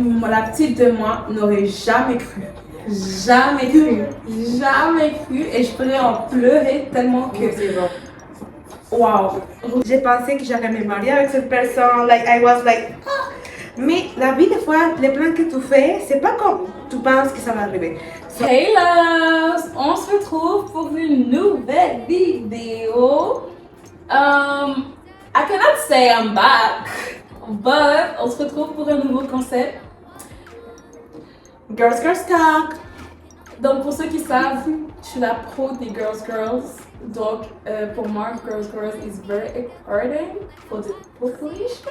La petite de moi n'aurait jamais cru. Jamais cru. Jamais cru. Et je pourrais en pleurer tellement que. Wow. J'ai pensé que j'allais me marier avec cette personne. Like, I was like, ah. Mais la vie, des fois, les plans que tu fais, c'est pas comme tu penses que ça va arriver. So, hey loves! On se retrouve pour une nouvelle vidéo. I cannot say I'm back, but on se retrouve pour un nouveau concept. Girls Talk. Donc, pour ceux qui savent, je suis la pro des Girls. Donc, pour moi, Girls is very important for the population.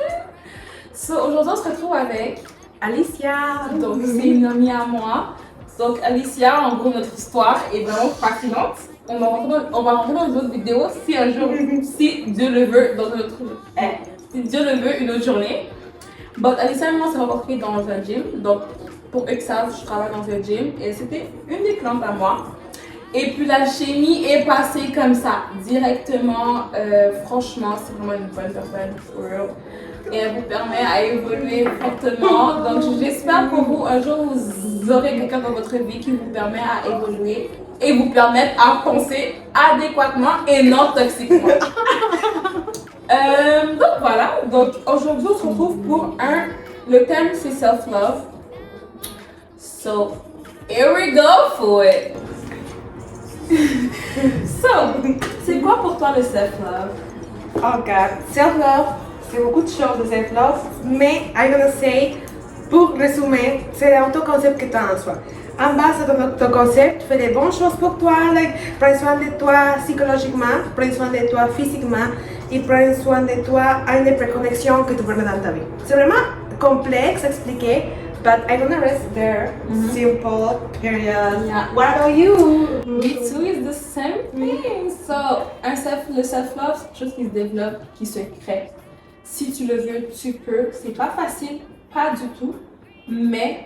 So, aujourd'hui, on se retrouve avec Alicia. Donc, c'est une amie à moi. Donc, Alicia, en gros, notre histoire est vraiment fascinante. On va rentrer dans une autre vidéo si un jour, si Dieu le veut, si Dieu le veut, une autre journée. But Alicia et moi, on s'est rencontrés dans un gym. Donc, pour eux qui savent, je travaille dans un gym et c'était une des clientes à moi. Et puis la chimie est passée comme ça, directement. Franchement, c'est vraiment une bonne personne, for real. Et elle vous permet à évoluer fortement. Donc j'espère pour vous, un jour, vous aurez quelqu'un dans votre vie qui vous permet à évoluer et vous permettre à penser adéquatement et non toxiquement. Donc voilà, donc aujourd'hui on se retrouve pour le thème c'est self-love. So, here we go for it. So, c'est quoi pour toi le self-love? Oh God, self-love, c'est beaucoup de choses de self-love, mais I'm gonna say, pour résumer, c'est l'autoconcept que tu as en soi. En base de ton autoconcept, tu fais des bonnes choses pour toi, like, prends soin de toi psychologiquement, prends soin de toi physiquement et prends soin de toi à une préconnexion que tu permets dans ta vie. C'est vraiment complexe à expliquer. But I'm gonna rest there. Simple, period. Yeah. What about you? Me too is the same thing. So, le self-love, c'est quelque chose qui se développe, qui se crée. Si tu le veux, tu peux. C'est pas facile, pas du tout. Mais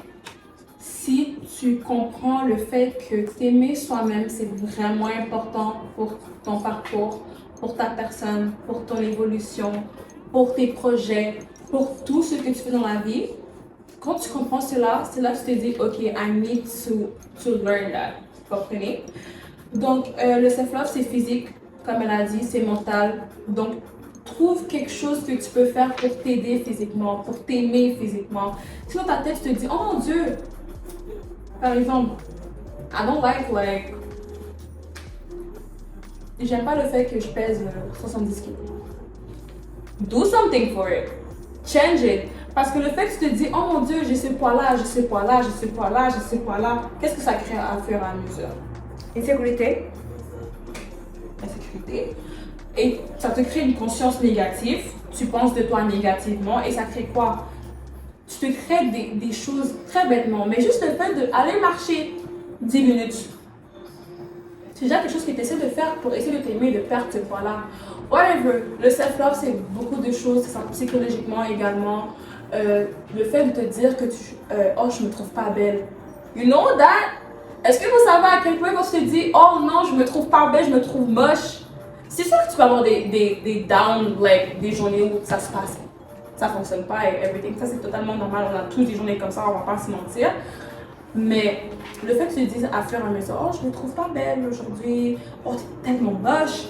si tu comprends le fait que t'aimer soi-même, c'est vraiment important pour ton parcours, pour ta personne, pour ton évolution, pour tes projets, pour tout ce que tu fais dans la vie. Quand tu comprends cela, c'est là que tu te dis, ok, I need to learn that. Vous comprenez? Donc, le self-love, c'est physique, comme elle a dit, c'est mental. Donc, trouve quelque chose que tu peux faire pour t'aider physiquement, pour t'aimer physiquement. Si dans ta tête, tu te dis, oh mon Dieu, par exemple, I don't like, j'aime pas le fait que je pèse 70 kg. Do something for it. Change it. Parce que le fait que tu te dis, oh mon Dieu, j'ai ce poids-là, qu'est-ce que ça crée à fur et à mesure? Insécurité. Insécurité. Et ça te crée une conscience négative, tu penses de toi négativement et ça crée quoi? Tu te crées des choses très bêtement, mais juste le fait d'aller marcher 10 minutes, c'est déjà quelque chose que tu essaies de faire pour essayer de t'aimer, de perdre ce poids-là. Whatever. Le self-love, c'est beaucoup de choses, c'est ça, psychologiquement également. Le fait de te dire que oh, je me trouve pas belle. You know that? Est-ce que vous savez à quel point quand tu te dis, oh non, je me trouve pas belle, je me trouve moche? C'est sûr que tu peux avoir des downs, like, des journées où ça se passe. Ça fonctionne pas et everything. Ça, c'est totalement normal. On a tous des journées comme ça, on va pas se mentir. Mais le fait que tu te dises à fur et à mesure, oh, je me trouve pas belle aujourd'hui, oh, t'es tellement moche.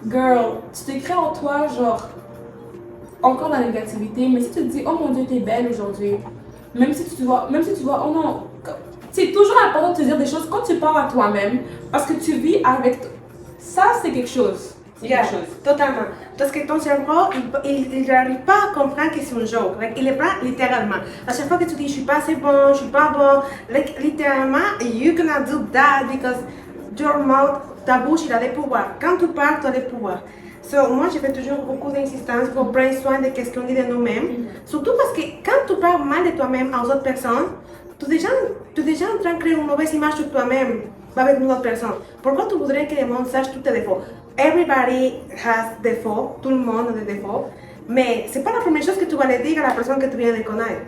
Girl, tu te crées en toi, genre, encore la négativité, mais si tu te dis, oh mon Dieu, t'es belle aujourd'hui, même si tu vois, oh non, c'est toujours important de te dire des choses quand tu parles à toi-même, parce que tu vis avec, ça c'est quelque chose. C'est quelque chose. Totalement. Parce que ton cerveau, il n'arrive pas à comprendre que c'est un joke. Like, il le prend littéralement. À chaque fois que tu dis, je suis pas assez bon, je suis pas bon, like, littéralement, you're gonna do that because your mouth, ta bouche, il a des pouvoirs. Quand tu parles, tu as des pouvoirs. So, moi, je fais toujours beaucoup d'insistance pour prendre soin de ce qu'on dit de nous-mêmes. Surtout parce que quand tu parles mal de toi-même aux autres personnes, tu es déjà en train de créer une mauvaise image de toi-même avec une autre personne. Pourquoi tu voudrais que le monde sache tous tes défauts? Everybody has défauts, tout le monde a des défauts, mais c'est pas la première chose que tu vas le dire à la personne que tu viens de connaître.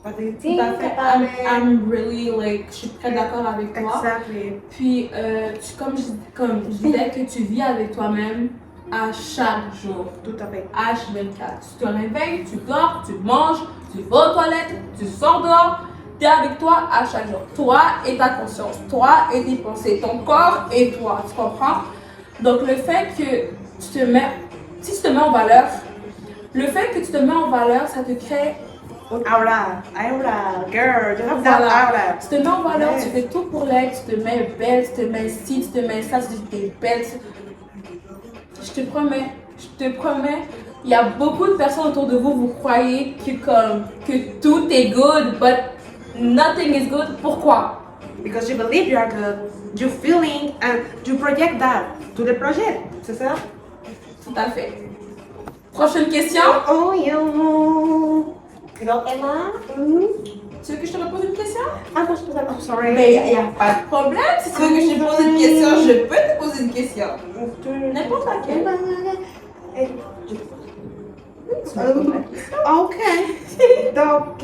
I'm really like, je suis très d'accord avec toi. Exactly. Puis, comme je disais que tu vis avec toi-même à chaque jour. Tout à fait. H24. Tu te réveilles, tu dors, tu manges, Tu vas aux toilettes, tu sors dehors, tu es avec toi à chaque jour. Toi et ta conscience, toi et tes pensées, ton corps et toi, tu comprends? Donc le fait que si tu te mets en valeur, ça te crée Aura, girl, you have that voilà. aura. Tu te mets en valeur, Yes. tu fais tout pour l'être, tu te mets belle, tu te mets ci, tu te mets ça, tu te mets belle. Je te promets, il y a beaucoup de personnes autour de vous, vous croyez que tout est good, but nothing is good. Pourquoi? Because you believe you are good, you feeling and you project that to the project, c'est ça? Tout à fait. Prochaine question. Oh, yo. Hello, Emma. Tu veux que je te repose une question? Ah, moi, je te I'm sorry. Mais il n'y a pas de problème. Si tu veux que je te pose une question, je peux te poser une question. N'importe laquelle. Ok. Donc,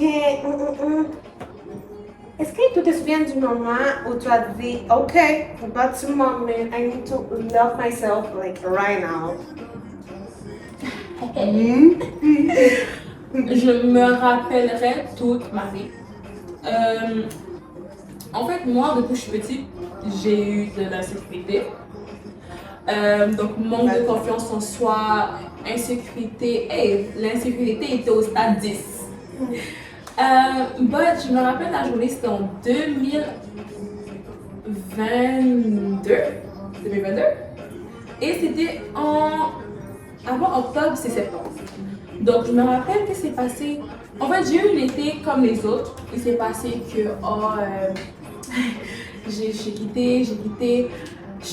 est-ce que tu te souviens du moment où tu as dit, ok, that's the moment I need to love myself like right now? Je me rappellerai toute ma vie. En fait, moi, depuis que je suis petite, j'ai eu de l'insécurité. Donc, manque de confiance en soi, insécurité. Hey, l'insécurité était au stade 10. But je me rappelle la journée, c'était en 2022. Et c'était avant octobre, c'est septembre. Donc, je me rappelle que c'est passé. En fait, j'ai eu un été comme les autres. Il s'est passé que, j'ai quitté. J'étais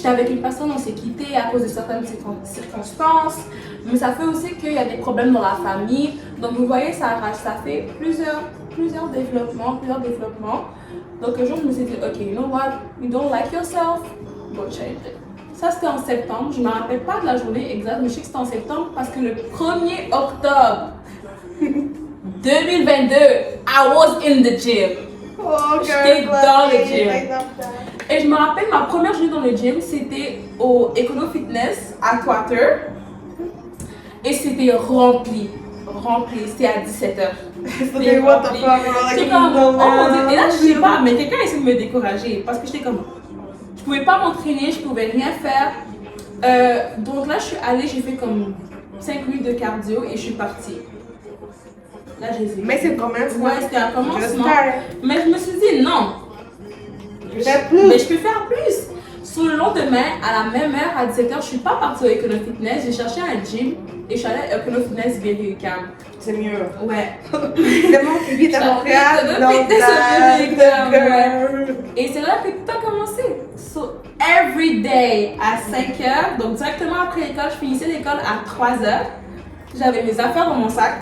avec une personne, on s'est quitté à cause de certaines circonstances. Mais ça fait aussi qu'il y a des problèmes dans la famille. Donc, vous voyez, ça fait plusieurs développements. Donc, un jour, je me suis dit, OK, you know what? You don't like yourself? Go change it. Ça, c'était en septembre. Je ne me rappelle pas de la journée exacte, mais je sais que c'était en septembre parce que le 1er octobre 2022, I was in the gym. Oh, J'étais dans le gym. I love that. Et je me rappelle, ma première journée dans le gym, c'était au Econo Fitness à Twater. Et c'était rempli. C'était à 17h. Okay, what the fuck, bro? Like, J'étais comme, no, oh mon Dieu. Et là, je sais man. pas, mais quelqu'un essaie de me décourager parce que j'étais comme, je pouvais pas m'entraîner, je pouvais rien faire. Donc là, je suis allée, j'ai fait comme 5 minutes de cardio et je suis partie. Là, j'ai dit. Mais c'est quand même. Ouais, c'était un commencement. Just start. Mais je me suis dit non. Faire plus. Mais je peux faire plus. Sur le lendemain, à la même heure, à 17h, je suis pas partie au Econo Fitness. J'ai cherché un gym et je suis allée à Econo Fitness Berry-UQAM. C'est mieux. Ouais. Le monde qui vit à Montréal, Econo non, Fitness that, Berry-UQAM, et c'est là que tout a commencé. So, every day à 5h, donc directement après l'école, je finissais l'école à 3h. J'avais mes affaires dans mon sac.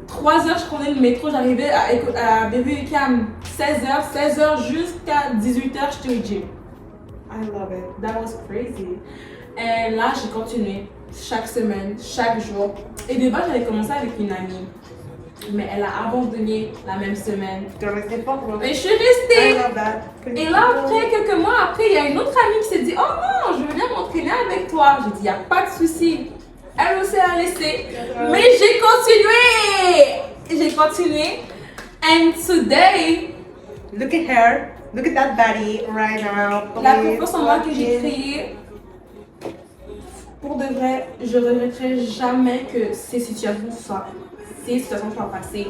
3h, je prenais le métro, j'arrivais à Berry-UQAM 16h jusqu'à 18h, j'étais au gym. I love it. That was crazy. Et là, j'ai continué chaque semaine, chaque jour. Et de base, j'avais commencé avec une amie. Mais elle a abandonné la même semaine. Tu es resté fort, bro. Et je suis I restée. love that. Et là, après, quelques mois après, il y a une autre amie qui s'est dit, oh non, je veux bien m'entraîner avec toi. J'ai dit, il n'y a pas de souci. Elle aussi a laissé. Mais j'ai continué. And today, Look at her. Look at that body right now. la confiance en moi que j'ai créée, pour de vrai, je ne regretterai jamais que ces situations soient passées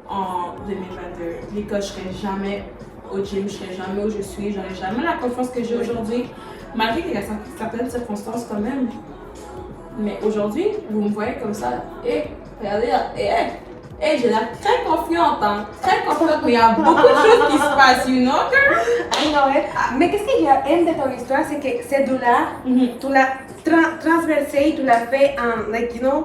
en 2022. L'école, je ne serai jamais au gym, je ne serai jamais où je suis, je n'aurai jamais la confiance que j'ai aujourd'hui, malgré qu'il y a certaines circonstances quand même. Mais aujourd'hui, vous me voyez comme ça, et regardez, et j'ai l'air très confiante, hein, mais il y a beaucoup de choses qui se passent, you know, girl? I know it. Mais qu'est-ce que j'aime de ton histoire, c'est que cette douleur, tu l'as transversée, tu l'as fait en, like, you know,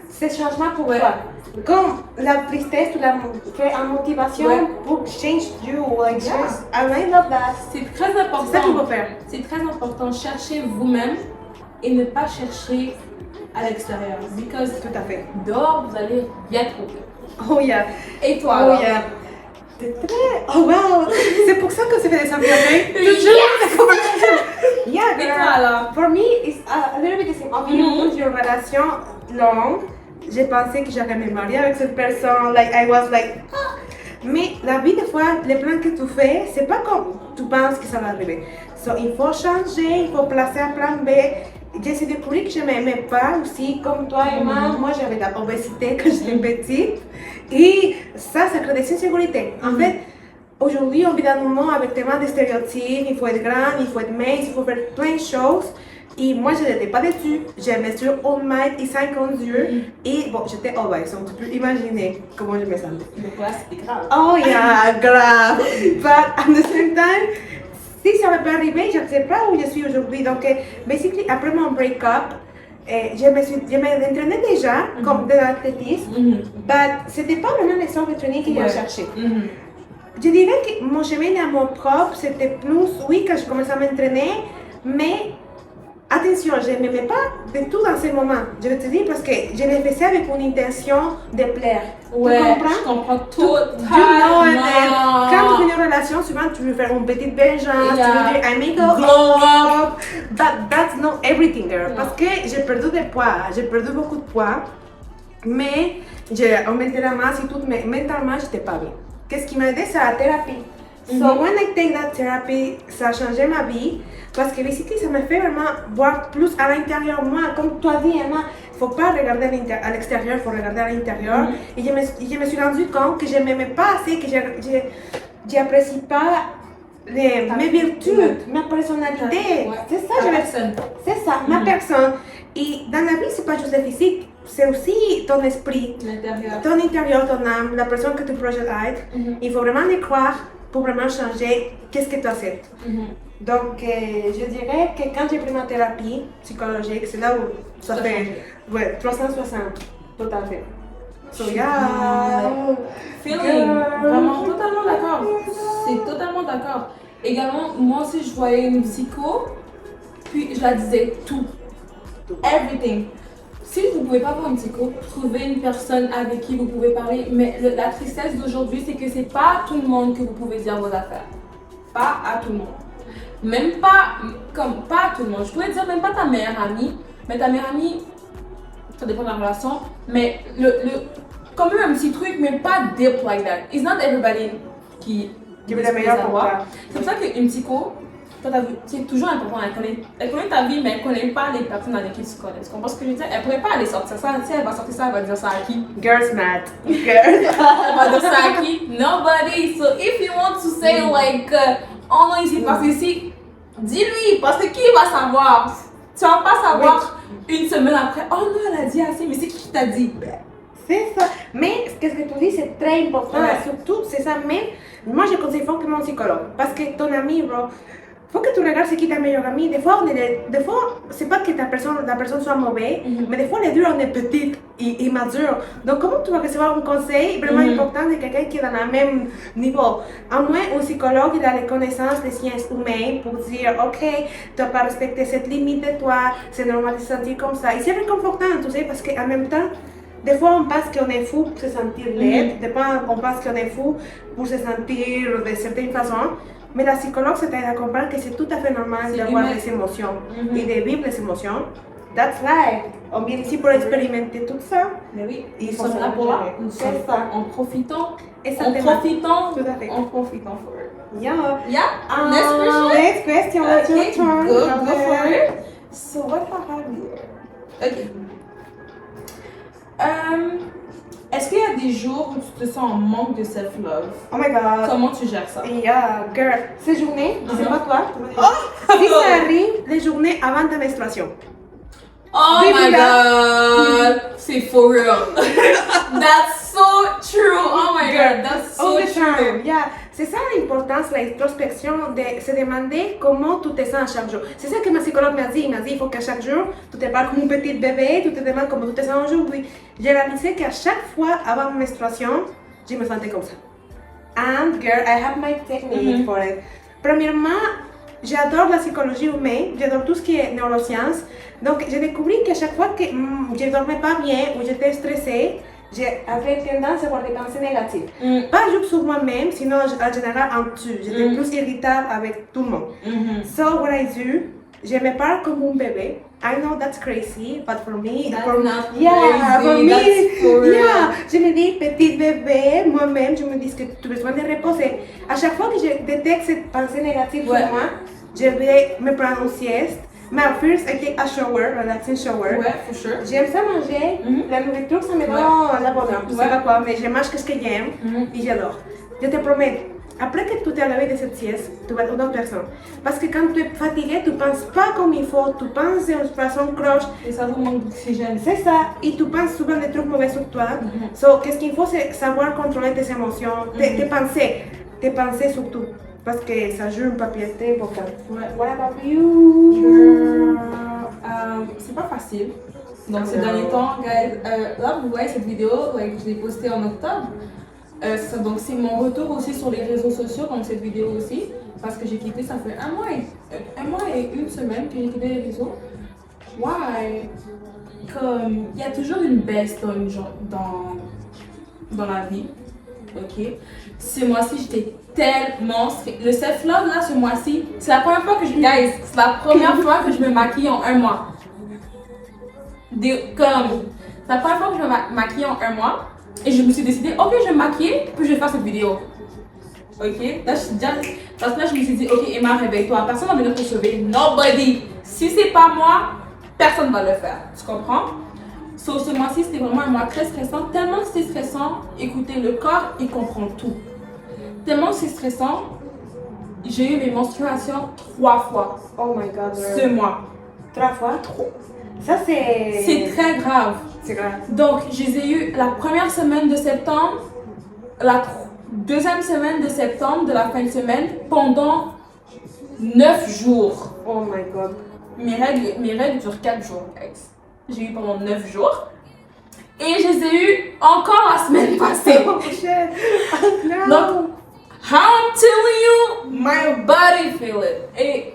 ce changement pour toi. Comme la tristesse, tu l'as fait en motivation pour change you, like, Yeah. just, and I love that. C'est très important. C'est ça qu'il faut faire. C'est très important. Cherchez vous-même et ne pas chercher à l'extérieur. Because Tout à fait. dehors, vous allez bien trouver. Oh yeah. Et toi, Oh alors? yeah. T'es très... Oh wow. C'est pour ça que c'est fait des ambiances. Yeah, Et girl. toi, alors? For me, it's a little bit the same. Okay, you put your relation long, j'ai pensé que j'allais me marier avec cette personne. Like, I was like, ah. Mais la vie, des fois, les plans que tu fais, c'est pas comme tu penses que ça va arriver. So, il faut changer, il faut placer un plan B. J'ai découvert que je ne m'aimais pas aussi, comme toi et moi j'avais de la obésité quand j'étais petite. Et ça crée des insécurités. En fait, aujourd'hui, on vit dans un monde avec tellement de stéréotypes. Il faut être grand, il faut être mince, il faut faire plein de choses. Et moi, je n'étais pas dessus. J'ai mesuré 1 mètre et 50 yeux. Et bon, j'étais obèse. Donc, tu peux imaginer comment je me sentais. Donc là, c'était grave. Oh yeah, grave. But at the same time, si ça m'avait pas arrivé, je ne sais pas où je suis aujourd'hui. Donc, basically, après mon break-up, je m'entraînais déjà comme de l'athlétisme, mais ce n'était pas vraiment les sortes de training que je cherchais. Je dirais que mon chemin d'amour propre, c'était plus, oui, quand je commençais à m'entraîner, mais attention, je ne m'aimais pas du tout dans ces moments. Je vais te dire parce que je le faisais avec une intention de plaire. Ouais, tu comprends? Je comprends totalement. Quand tu fais une relation, souvent tu veux faire une petite vengeance, tu veux dire I may go up, but that's not everything girl. Parce que j'ai perdu du poids, j'ai perdu beaucoup de poids, mais j'ai augmenté la masse et tout, mais mentalement j'étais pas bien. Qu'est-ce qui m'a aidé, c'est la thérapie. So when I take that therapy, ça a changé ma vie parce que basically ça m'a fait vraiment voir plus à l'intérieur moi. Comme toi dis, Emma, il ne faut pas regarder à l'extérieur, il faut regarder à l'intérieur. Et je me suis rendu compte que je ne m'aimais pas assez, que je n'apprécie pas mes vertus, ma personnalité. Ouais. C'est ça, c'est ça, ma personne. Et dans la vie, ce n'est pas juste le physique, c'est aussi ton esprit, ton intérieur, ton âme, la personne que tu projettes être. Il faut vraiment y croire pour vraiment changer qu'est-ce que tu acceptes. Donc, je dirais que quand j'ai pris ma thérapie psychologique, c'est là où ça fait 360, tout à fait. So, yeah. Feeling, vraiment totalement d'accord. C'est totalement d'accord. Également, moi aussi, je voyais une psycho, puis je la disais tout. Everything. Si vous ne pouvez pas voir une psycho, trouvez une personne avec qui vous pouvez parler. Mais la tristesse d'aujourd'hui, c'est que c'est pas à tout le monde que vous pouvez dire vos affaires. Pas à tout le monde. Même pas, comme pas à tout le monde. Je pourrais dire même pas ta meilleure amie. Mais ta meilleure amie, ça dépend de la relation. Mais comme même un petit truc, mais pas deep like that. It's not everybody qui veut la meilleure pour toi. C'est pour ça qu'une psycho, c'est toujours important. Elle connaît ta vie, mais elle ne connaît pas les personnes avec qui tu connais. Tu comprends ce que je veux dire? Elle ne pourrait pas aller sortir ça. Si elle va sortir ça, elle va dire ça à qui? Girls mad. Elle va dire ça à qui? Nobody. So if you want to say like, oh non, il s'est passé ici, dis-lui, parce que qui va savoir? Tu vas pas savoir une semaine après, oh non, elle a dit assez, mais c'est qui t'a dit? C'est ça. Mais ce que tu dis, c'est très important. Surtout, c'est ça. Mais moi, je conseille fortement un psychologue. Parce que ton ami, bro, faut que tu regardes c'est qui ta meilleure amie. Des fois, c'est pas que la personne soit mauvaise, mais des fois, les deux, on est petites et immatures. Donc, comment tu vas recevoir un conseil vraiment important de quelqu'un qui est dans le même niveau? À moins, un psychologue, il a les connaissances des sciences humaines pour dire, OK, tu n'as pas respecté cette limite de toi, c'est normal de se sentir comme ça. Et c'est réconfortant, tu sais, parce qu'en même temps, des fois, on pense qu'on est fou pour se sentir laide, des fois, on pense qu'on est fou pour se sentir de certaines façons. Mais la psychologue, ça t'aide à comprendre que c'est tout à fait normal d'avoir des émotions et de vivre les émotions. That's life. On vient ici pour expérimenter tout ça. Mais oui, ils sont là pour là. En profitant. Tout à fait. En profitant for it. Yeah. Yeah. Next question. Let's your turn. Go for it. So what I have here? Okay. Est-ce qu'il y a des jours où tu te sens en manque de self-love? Oh my god. Comment tu gères ça? Yeah, girl. Ces journées, je sais pas toi. Si ça arrive, les journées avant ta menstruation. Oh my god. C'est for real. That's so true. Oh my god. That's so true. Yeah. C'est ça l'importance, l'introspection, de se demander comment tu te sens chaque jour. C'est ça que ma psychologue m'a dit. Il m'a dit il faut qu'à chaque jour, tu te parles comme un petit bébé, tu te demandes comment tu te sens aujourd'hui. J'ai réalisé qu'à chaque fois avant ma menstruation, je me sentais comme ça. And girl, I have my technique for it. Premièrement, j'adore la psychologie humaine, j'adore tout ce qui est neurosciences. Donc, j'ai découvert qu'à chaque fois que je ne dormais pas bien ou j'étais stressée, j'avais tendance à avoir des pensées négatives. Pas juste sur moi-même, sinon en général en tout. J'étais plus irritable avec tout le monde. So, what I do, je me parle comme un bébé. I know that's crazy, but for me, That's for, not yeah, crazy, for me, that's for real. yeah, je me dis, petit bébé, moi-même, je me dis que tu as besoin de reposer. À chaque fois que je détecte cette pensée négative Ouais. sur moi, je vais me prendre une sieste. Mais first, I take a shower, relaxing shower. Ouais, for sure. J'aime ça manger, la nourriture, ça me donne la bonheur. Je sais pas quoi, mais je mange ce que j'aime et j'adore. Je te promets, après que tu t'es levé de cette sieste, tu vas être une autre personne. Parce que quand tu es fatigué, tu ne penses pas comme il faut, tu penses d'une façon croche. Et ça vous manque d'oxygène. C'est ça, et tu penses souvent des trucs mauvais sur toi. So, qu'est-ce qu'il faut, c'est savoir contrôler tes émotions, tes pensées surtout. Parce que ça joue un papier très important. Ouais. What about you? C'est pas facile. Donc ces derniers temps, guys, là vous voyez cette vidéo, je l'ai postée en octobre. Donc c'est mon retour aussi sur les réseaux sociaux, donc cette vidéo aussi, parce que j'ai quitté, ça fait un mois et une semaine que j'ai quitté les réseaux. Why? Comme il y a toujours une baisse dans la vie, ok? Ce mois-ci j'étais tellement stressée. Le self-love là ce mois-ci, c'est la première fois que c'est la première fois que je me maquille en un mois. C'est la première fois que je me maquille en un mois. Et je me suis décidé, ok, je vais me maquiller, puis je vais faire cette vidéo. Ok? Là, parce que là, je me suis dit, ok, Emma, réveille-toi. Personne va venir te sauver. Nobody. Si c'est pas moi, personne ne va le faire. Tu comprends? Ce mois-ci, c'était vraiment un mois très stressant. Tellement que c'était stressant, écoutez, le corps, il comprend tout. Tellement que c'est stressant, j'ai eu mes menstruations 3 fois. Oh my god. Ce mois. 3 fois? Ça, c'est... C'est très grave. C'est grave. Donc, je les ai eu la première semaine de septembre, la deuxième semaine de septembre, de la fin de semaine, pendant 9 jours. Oh my god. Mes règles durent 4 jours, guys. J'ai eu pendant 9 jours. Et je les ai eu encore la semaine passée. Oh shit. No. Donc, how I'm telling you, my body feel it. Et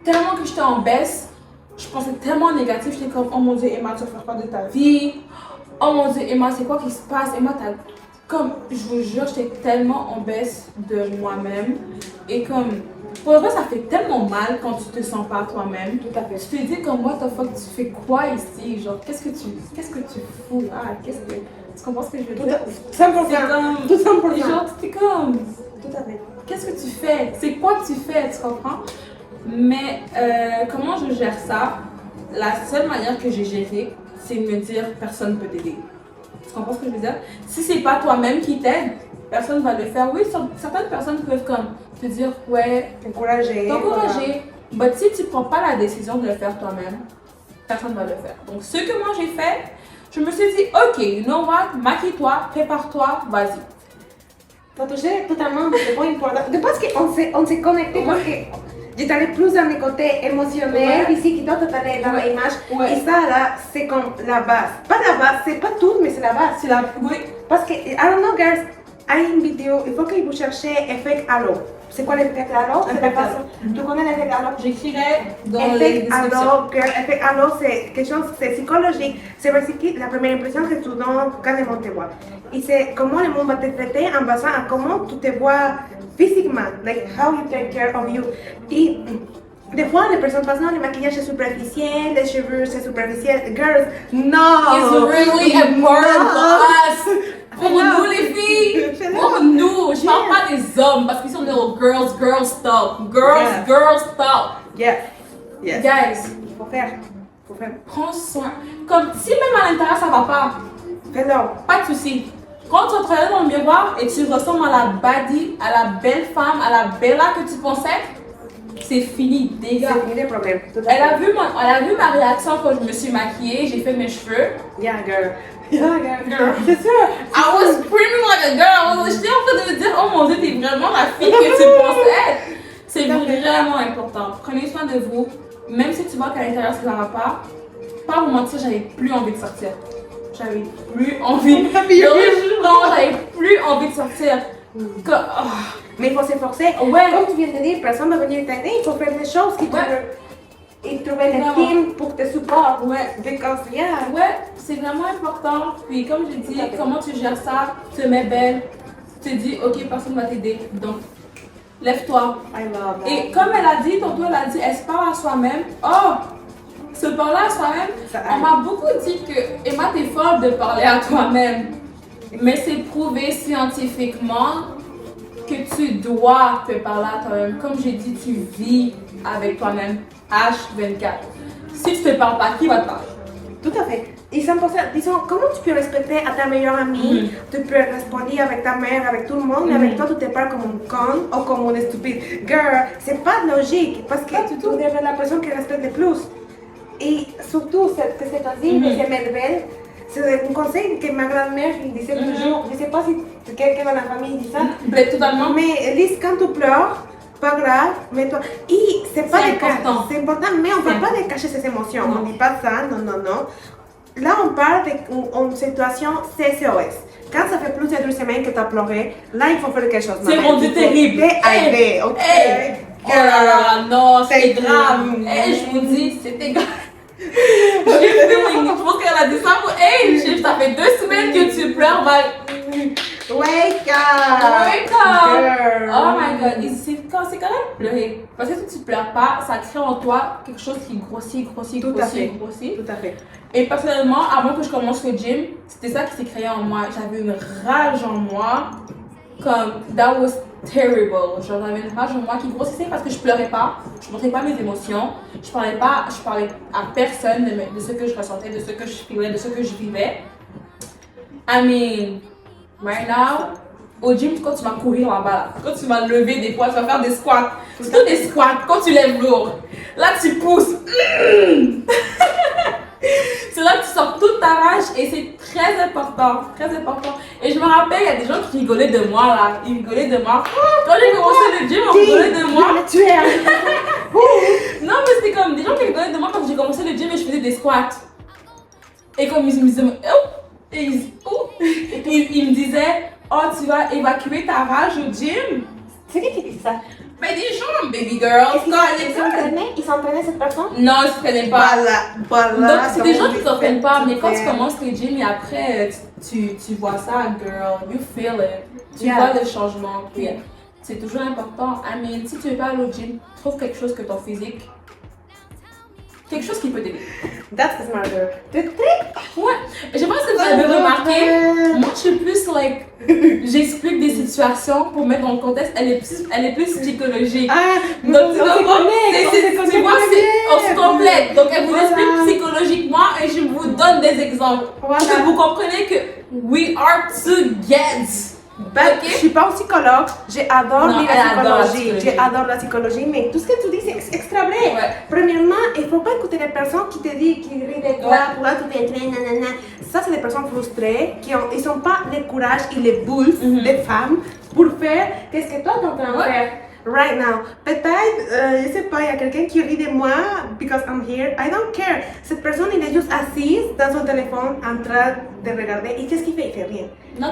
tellement que j'étais en baisse, je pensais tellement négatif, j'étais comme, oh mon Dieu, Emma, tu vas faire quoi de ta vie? Oh mon Dieu, Emma, c'est quoi qui se passe? Emma, je vous jure, j'étais tellement en baisse de moi-même. Et comme, pour le vrai, ça fait tellement mal quand tu te sens pas toi-même. Tout à fait. Je te dis comme, what the fuck, tu fais quoi ici? Genre, qu'est-ce que tu fous là? Tu comprends ce que je veux dire? 100%. C'est comme, Tout 100%. genre, t'es comme, Tout à fait. qu'est-ce que tu fais? C'est quoi que tu fais? Tu comprends? Mais comment je gère ça? La seule manière que j'ai géré, c'est de me dire personne ne peut t'aider. Tu comprends ce que je veux dire? Si c'est pas toi-même qui t'aide, personne va le faire. Oui, certaines personnes peuvent comme te dire ouais, T'encourager. Mais si tu prends pas la décision de le faire toi-même, personne va le faire. Donc ce que moi j'ai fait, je me suis dit ok, you know what? Maquille-toi, prépare-toi, vas-y. T'as touché totalement des points importants. Je pense qu'on s'est connecté parce que je t'allais plus dans mes côtés émotionnels, ici, qui toi t'allais dans l'image. Ouais. Et ça, là, c'est comme la base. Pas la base, c'est pas tout, mais c'est la base. Oui. Parce que, I don't know, girls, hay une vidéo, il faut que vous cherchiez effet halo. C'est quoi l'effet halo? C'est la façon. Tu connais l'effet halo? J'écrirai dans les Effet descriptions. halo, girl, effet halo, c'est quelque chose, c'est psychologique. C'est parce que la première impression que tu donnes quand le monde te voit. Et c'est comment le monde va te traiter en basant à comment tu te vois physiquement, like how you take care of you. Et des fois, les personnes pensent non, le maquillage est superficiel, les cheveux c'est superficiel. Girls, no! It's really important for us! Pour Non. nous les filles! C'est Pour non. nous! Je parle pas des hommes parce qu'ils sont des girls stuff. Yeah. Girls stuff. Yeah. Yes. Guys, Faut faire. Faut faire. prends soin. Comme si même à l'intérieur ça va pas, Fais-le. pas de souci. Quand tu te regardes dans le miroir et tu ressembles à la baddie, à la belle femme, à la bella que tu pensais, c'est fini, dégâts. C'est fini les problèmes. Tout à Elle a fait. vu ma réaction quand je me suis maquillée, j'ai fait mes cheveux. Yeah, girl. Yeah, girl. Girl. C'est sûr. I was screaming like a girl. J'étais en train de me dire, oh mon Dieu, t'es vraiment la fille que tu pensais être. C'est vraiment important. Prenez soin de vous. Même si tu vois qu'à l'intérieur ça ne va pas vous mentir, j'avais plus envie de sortir. J'avais plus envie. J'avais plus envie de sortir. Mais il faut s'efforcer. Ouais. Comme tu viens de dire, personne ne va venir t'aider. Il faut faire des choses qui te... Et trouver des Vraiment. teams pour te supporter. Ouais. Because, yeah. Ouais, c'est vraiment important. Puis comme je dis, comment tu gères ça, tu te mets belle, tu te dis, ok, personne ne va t'aider. Donc, lève-toi. I love that. Et comme elle a dit, tantôt elle a dit, elle se parle à soi-même. Oh, se parler à soi-même, Ça on aide. m'a beaucoup dit que Emma, t'es forte de parler à toi-même. Mais c'est prouvé scientifiquement que tu dois te parler à toi-même. Comme j'ai dit, tu vis avec toi-même H24. Si tu te parles pas, qui va te parler? Tout à fait. Et c'est important, disons, comment tu peux respecter à ta meilleure amie, tu peux répondre avec ta mère, avec tout le monde, mais avec toi, tu te parles comme une conne ou comme une stupide. Girl, c'est pas logique, parce que tu devrais la personne qui respecte le plus. Et surtout, ce que c'est aussi, que c'est Melville, c'est un conseil que ma grand-mère disait toujours. Je sais pas si quelqu'un dans la famille dit ça. Ben, totalement. Mais Elise, quand tu pleures, pas grave, mais toi. Et c'est pas important. C'est important, mais on ne peut pas cacher ses émotions. Non. On ne dit pas ça, non, non, non. Là, on parle d'une situation CCOS. Quand ça fait plus de 2 semaines que tu as pleuré, là, il faut faire quelque chose. C'est rendu terrible. Hey, ok. Hey. Oh là là, non, c'est C'est grave. grave. Hey, je vous dis, c'était grave. J'ai feeling. Je pense qu'elle a dit ça pour. Hey, ça fait 2 semaines que tu pleures, Wake up! Wake up! Girl. Oh my god, et c'est quand même pleurer. Parce que si tu pleures pas, ça crée en toi quelque chose qui grossit. Tout à fait. grossit. Tout à fait. Et personnellement, avant que je commence le gym, c'était ça qui s'est créé en moi. J'avais une rage en moi. Comme, that was terrible. Genre, j'avais une rage en moi qui grossissait parce que je pleurais pas. Je montrais pas mes émotions. Je parlais à personne de ce que je ressentais, de ce que je feelais, de ce que je vivais. I mean, right now, au gym, quand tu vas courir là-bas, quand tu vas lever des poids, tu vas faire des squats. Surtout des squats, quand tu lèves lourd. Là, tu pousses. C'est là que tu sors toute ta rage et c'est très important, très important. Et je me rappelle, il y a des gens qui rigolaient de moi là, ils rigolaient de moi. Quand j'ai commencé le gym, on rigolait de moi. Tu es. Non, mais c'était comme des gens qui rigolaient de moi quand j'ai commencé le gym et je faisais des squats. Et comme ils me disaient, oh, et ils me disaient, oh, tu vas évacuer ta rage au gym. C'est qui dit ça? Mais des gens, baby girl. Ils s'entraînaient cette personne? Non, ils se prenaient pas. Voilà. Donc, c'est des gens qui ne s'entraînent pas, mais quand tu commences le gym et après, tu vois ça, girl, you feel it. Tu vois le changement. Puis, c'est toujours important. I mean, si tu veux pas aller au gym, trouve quelque chose que ton physique. Quelque chose qui peut t'aider. That's smarter. Ouais. Je sais pas si vous avez remarqué, moi je suis plus like, j'explique des situations pour mettre dans le contexte, elle est plus psychologique. Ah, Donc tu vois, on se complète. Donc elle vous explique psychologiquement et je vous donne des exemples. Pour que vous compreniez que we are together. Ben, je suis pas un psychologue, j'adore Non, lire elle adore la la psychologie, psychologie. j'adore la psychologie, mais tout ce que tu dis c'est extra vrai. Ouais. Premièrement, il faut pas écouter les personnes qui te disent, qui rient de toi, Ouais. pourquoi tu t'entraînes, nanana. Ça, c'est des personnes frustrées, ils n'ont pas le courage et les boules des femmes pour faire qu'est-ce que toi tu es en train de Ouais. faire. Right now. Peut-être, je sais pas, il y a quelqu'un qui rit de moi because I'm here. I don't care. Cette personne, il est juste assise dans son téléphone en train de regarder. Et qu'est-ce qu'il fait? Il fait rien.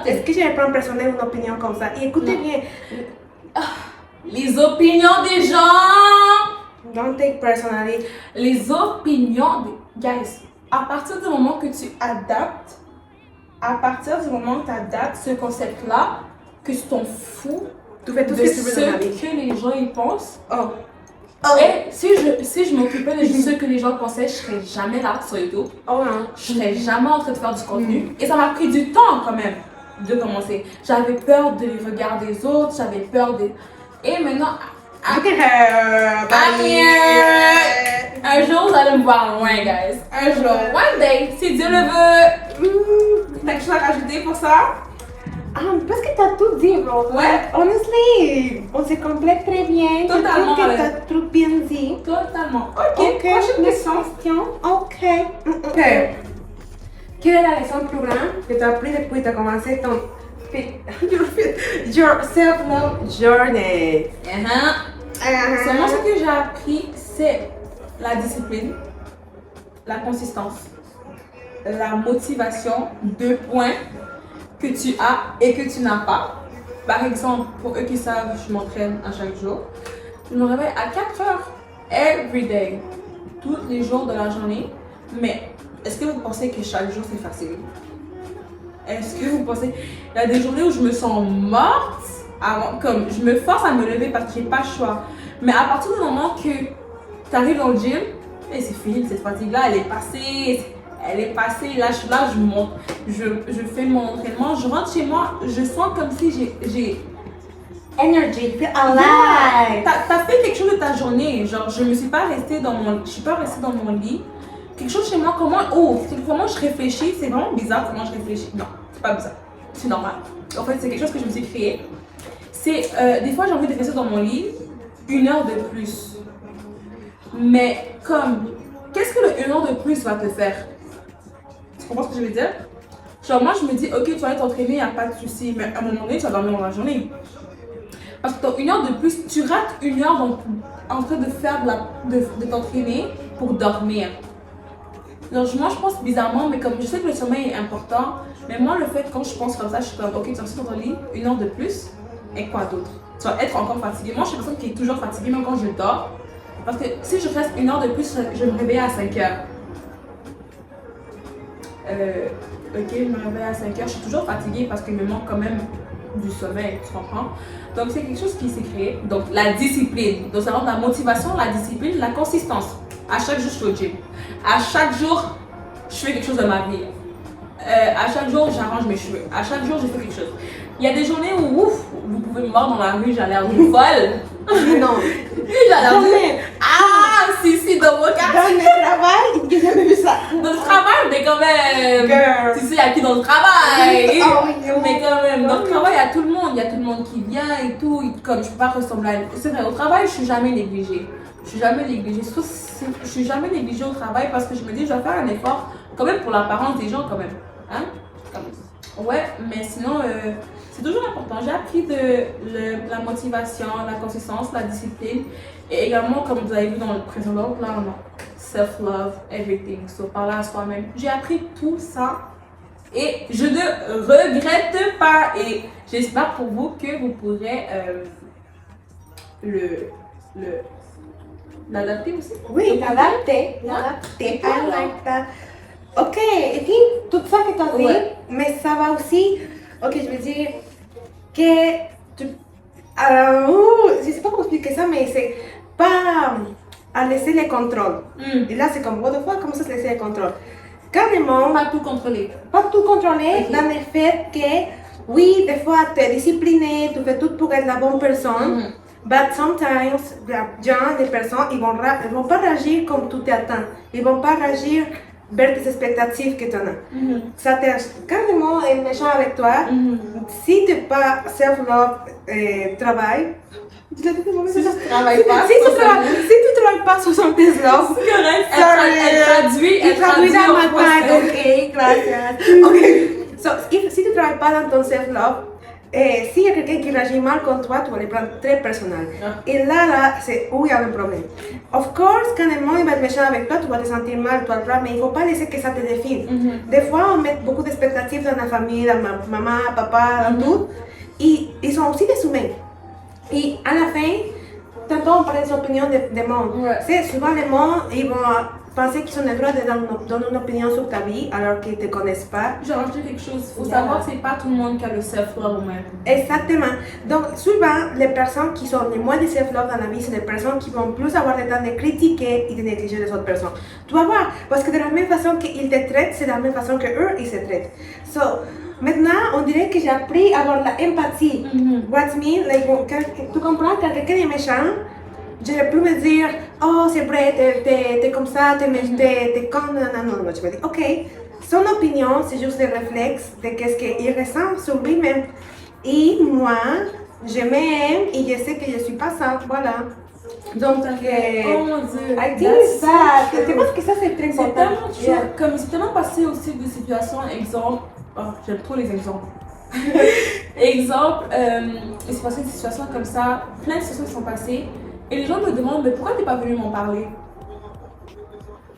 Est-ce que je vais prendre personnel une opinion comme ça? Et écoutez Non. bien. Les opinions des gens. Don't take personally. Les opinions des... Guys, à partir du moment que tu adaptes, ce concept-là, que tu t'en fous Tu fais tout de ce que tu veux dans la vie. ce que les gens y pensent. Oh. Et si je m'occupais de ce que les gens pensaient, je serais jamais là sur YouTube. Oh non. Je serais jamais en train de faire du contenu. Et ça m'a pris du temps quand même de commencer. J'avais peur des regards des autres, j'avais peur des... Et maintenant, Look at her. I'm here. Un jour, vous allez me voir loin, guys. Un jour, one day, si Dieu le veut. T'as quelque chose à rajouter pour ça? Parce que t'as tout dit, bro. Ouais. Honestly, on se complète très bien. Totalement, Je trouve que ouais. t'as tout bien dit. Totalement. Ok, prochaine question. Ok. Quelle est la leçon de programme que tu as appris depuis que tu as commencé ton your self-love journey? Seulement ce que j'ai appris, c'est la discipline, la consistance, la motivation, 2 points que tu as et que tu n'as pas. Par exemple, pour eux qui savent, je m'entraîne à chaque jour. Je me réveille à 4 heures, every day, tous les jours de la journée. Mais est-ce que vous pensez que chaque jour c'est facile? Est-ce que vous pensez... Il y a des journées où je me sens morte, comme je me force à me lever parce que j'ai pas le choix. Mais à partir du moment que tu arrives dans le gym, Et c'est fini, cette fatigue-là, elle est passée. Elle est passée. Là, je monte. Je fais mon entraînement. Je rentre chez moi. Je sens comme si j'ai Energy, feel alive. T'as fait quelque chose de ta journée. Genre, je suis pas restée dans mon lit. Quelque chose chez moi, comment je réfléchis, c'est vraiment bizarre comment je réfléchis. Non, c'est pas bizarre. C'est normal. En fait, c'est quelque chose que je me suis créé. C'est, des fois, j'ai envie de rester dans mon lit 1 heure de plus. Mais qu'est-ce que le 1 heure de plus va te faire? Tu comprends ce que je veux dire? Genre, moi, je me dis, ok, tu vas aller t'entraîner, il n'y a pas de souci. Mais à un moment donné, tu vas dormir dans la journée. Parce que dans 1 heure de plus, tu rates 1 heure en train de faire de t'entraîner pour dormir. Donc moi je pense bizarrement, mais comme je sais que le sommeil est important, mais moi le fait quand je pense comme ça, je suis comme ok, tu restes dans ton lit 1 heure de plus, et quoi d'autre? Tu vas être encore fatiguée. Moi je suis une personne qui est toujours fatiguée même quand je dors. Parce que si je reste 1 heure de plus, je vais me réveiller à 5 heures. Ok, je me réveille à 5 heures, je suis toujours fatiguée parce qu'il me manque quand même du sommeil, tu comprends? Donc c'est quelque chose qui s'est créé. Donc la discipline, donc ça va la motivation, la discipline, la consistance. À chaque jour je suis au gym. À chaque jour je fais quelque chose de ma vie. À chaque jour j'arrange mes cheveux. À chaque jour je fais quelque chose. Il y a des journées où ouf, vous pouvez me voir dans la rue, j'ai l'air d'une folle. Non. J'ai l'air d'une... Ah si, dans mon cas. Dans le travail, j'ai jamais vu ça. Dans le travail, mais quand même. Girl. Tu sais, il y a qui dans le travail? Oh, oui. Mais quand même, dans le travail, il y a tout le monde. Il y a tout le monde qui vient et tout. Comme je peux pas ressembler à... C'est vrai, au travail, je suis jamais négligée. Je suis jamais négligée au travail parce que je me dis, je vais faire un effort quand même pour l'apparence des gens quand même. Hein? Ouais, mais sinon, c'est toujours important. J'ai appris la motivation, la consistance, la discipline. Et également, comme vous avez vu dans le précédent plan, self-love, everything. So, parler à soi-même. J'ai appris tout ça. Et je ne regrette pas. Et j'espère pour vous que vous pourrez l'adapter aussi. Oui, l'adapter. I like that. Ok, et puis tout ça que tu as dit, mais ça va aussi, ok, je veux dire que tu, je sais pas comment expliquer ça, mais c'est pas à laisser les contrôles. Et là, c'est comme, what the fuck, comment ça se laisser les contrôles? Carrément, Pas tout contrôler. Pas tout contrôler, dans le fait que, oui, des fois, tu es discipliné, tu fais tout pour être la bonne personne. But sometimes, des personnes, ils vont pas réagir comme tu t'attends. Ils vont pas réagir vers tes expectatives que tu as. Ça t'est carrément méchant avec toi. Si tu n'es pas self-love, travail. Si tu travailles pas, si tu travailles pas sur son self-love, c'est correct. Elle traduit dans ma en tête. Ok, gracias. Ok. So, si tu ne travailles pas dans ton self-love, s'il y a quelqu'un qui réagit mal contre toi, tu vas les prendre très personnel. Et là, c'est où il y a un problème. Of course, quand le monde va être méchant avec toi, tu vas te sentir mal, tu vas le prendre, mais il ne faut pas laisser que ça te défine. Des fois, on met beaucoup d'expectatives dans la famille, dans maman, papa, dans tout. Et ils sont aussi des humains. Et à la fin, tantôt on parlait des opinions des mondes. C'est souvent les mondes, ils vont penser qu'ils ont le droit de donner une opinion sur ta vie alors qu'ils ne te connaissent pas. J'ai rajouté quelque chose. Il faut savoir que ce n'est pas tout le monde qui a le self-love au même. Exactement. Donc, souvent, les personnes qui sont les moins de self-love dans la vie, c'est les personnes qui vont plus avoir le temps de critiquer et de négliger les autres personnes. Tu vas voir, parce que de la même façon qu'ils te traitent, c'est de la même façon qu'eux, ils se traitent. So, maintenant, on dirait que j'ai appris à avoir la empathie. What mean, like, tu comprends, quand quelqu'un est méchant, je ne vais plus me dire, oh, c'est vrai, t'es comme ça, t'es con, non, je vais dire, ok, son opinion, c'est juste le réflexe de qu'est-ce qu'il ressent sur lui-même. Et moi, je m'aime et je sais que je ne suis pas ça, voilà. Donc, oh mon Dieu, I think that, je pense que ça c'est très important. C'est tellement chaud, comme c'est tellement passé aussi des situations, exemple, j'aime trop les exemples. Exemple, il s'est passé des situations comme ça, plein de situations qui sont passées. Et les gens me demandent, mais pourquoi t'es pas venu m'en parler?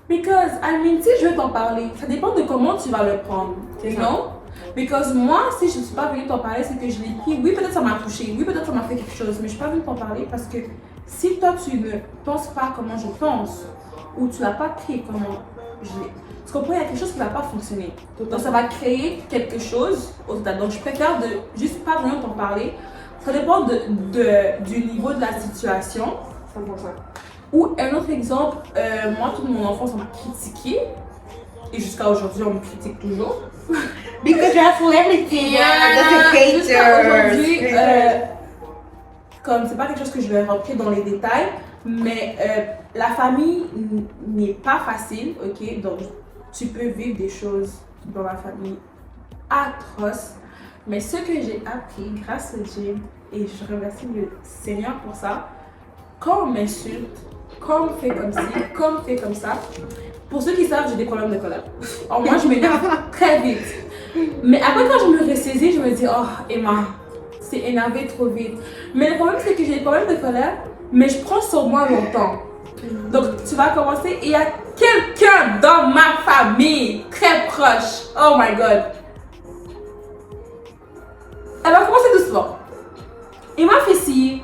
Because, I mean, si je veux t'en parler, ça dépend de comment tu vas le prendre, non? Because moi, si je ne suis pas venue t'en parler, c'est que je l'ai pris, oui, peut-être ça m'a touché, oui, peut-être ça m'a fait quelque chose, mais je ne suis pas venue t'en parler parce que si toi, tu ne penses pas comment je pense, ou tu l'as pas pris comment je l'ai, tu comprends, il y a quelque chose qui ne va pas fonctionner. Donc, ça va créer quelque chose au total. Donc, je préfère de juste pas venir t'en parler. Ça dépend du niveau de la situation. 100%. Ou un autre exemple, moi, toute mon enfance, on m'a critiqué. Et jusqu'à aujourd'hui, on me critique toujours. Because you're celebrity, Jusqu'à aujourd'hui, comme c'est pas quelque chose que je vais rentrer dans les détails, mais la famille n'est pas facile, ok? Donc, tu peux vivre des choses dans la famille atroces. Mais ce que j'ai appris grâce au gym, et je remercie le Seigneur pour ça, quand on m'insulte, quand on fait comme ci, quand on fait comme ça, pour ceux qui savent, j'ai des problèmes de colère. Alors moi, je m'énerve très vite. Mais après, quand je me ressaisis, je me dis, oh Emma, c'est énervé trop vite. Mais le problème, c'est que j'ai des problèmes de colère, mais je prends sur moi longtemps. Donc, tu vas commencer et il y a quelqu'un dans ma famille, très proche. Oh my God. Elle va commencer doucement. Il m'a fait ci.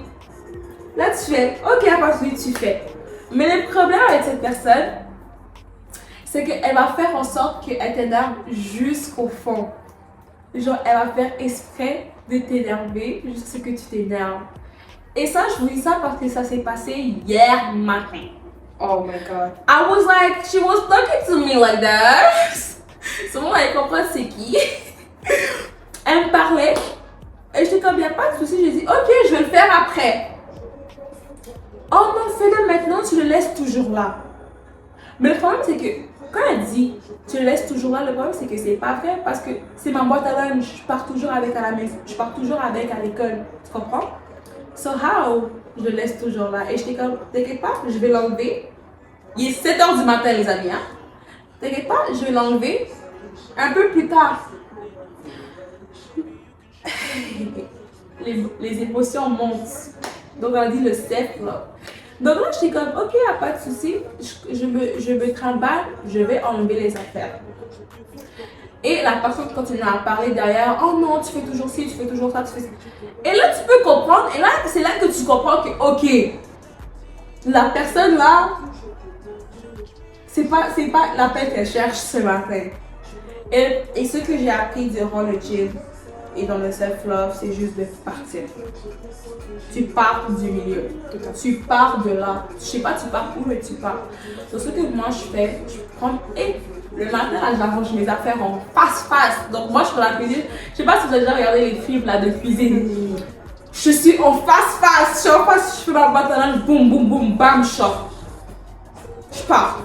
Là, tu fais, ok, à partir de tu fais. Mais le problème avec cette personne, c'est qu'elle va faire en sorte qu'elle t'énerve jusqu'au fond. Genre, elle va faire exprès de t'énerver jusqu'à ce que tu t'énerves. Et ça, je vous dis ça parce que ça s'est passé hier matin. Oh my God. I was like, she was talking to me like that. Souvent, elle comprend c'est qui. Elle me parlait. Et j'étais comme, il n'y a pas de souci. Je dis, ok, je vais le faire après. Oh non, fais-le maintenant, tu le laisses toujours là. Mais le problème, c'est que quand elle dit, tu le laisses toujours là, le problème, c'est que c'est pas vrai parce que c'est ma boîte à lunch. Je pars toujours avec à la maison. Je pars toujours avec à l'école. Tu comprends? So how? Je le laisse toujours là. Et j'étais comme, t'inquiète pas, je vais l'enlever. Il est 7h du matin, les amis. Hein? T'inquiète pas, je vais l'enlever un peu plus tard. Les émotions montent. Donc, on dit le self-love. Donc là, j'étais comme, ok, y a pas de souci. Je me trimballe, je vais enlever les affaires. Et la personne continue à parler derrière. Oh non, tu fais toujours ci, tu fais toujours ça, tu fais ça. Et là, tu peux comprendre. Et là, c'est là que tu comprends que, ok, la personne là, c'est pas la peine qu'elle cherche ce matin. Et ce que j'ai appris durant le gym et dans le self-love, c'est juste de partir. Tu pars du milieu. Tu pars de là. Je sais pas, tu pars où, mais tu pars. Donc, ce que moi je fais, je prends. Et le matin, là, j'arrange mes affaires en face-face. Donc, moi, je suis dans la cuisine. Je sais pas si vous avez déjà regardé les films là, de cuisine. Je suis en face-face. Je suis en face, je fais ma boîte à linge, boum, boum, boum, bam, je sors. Je pars.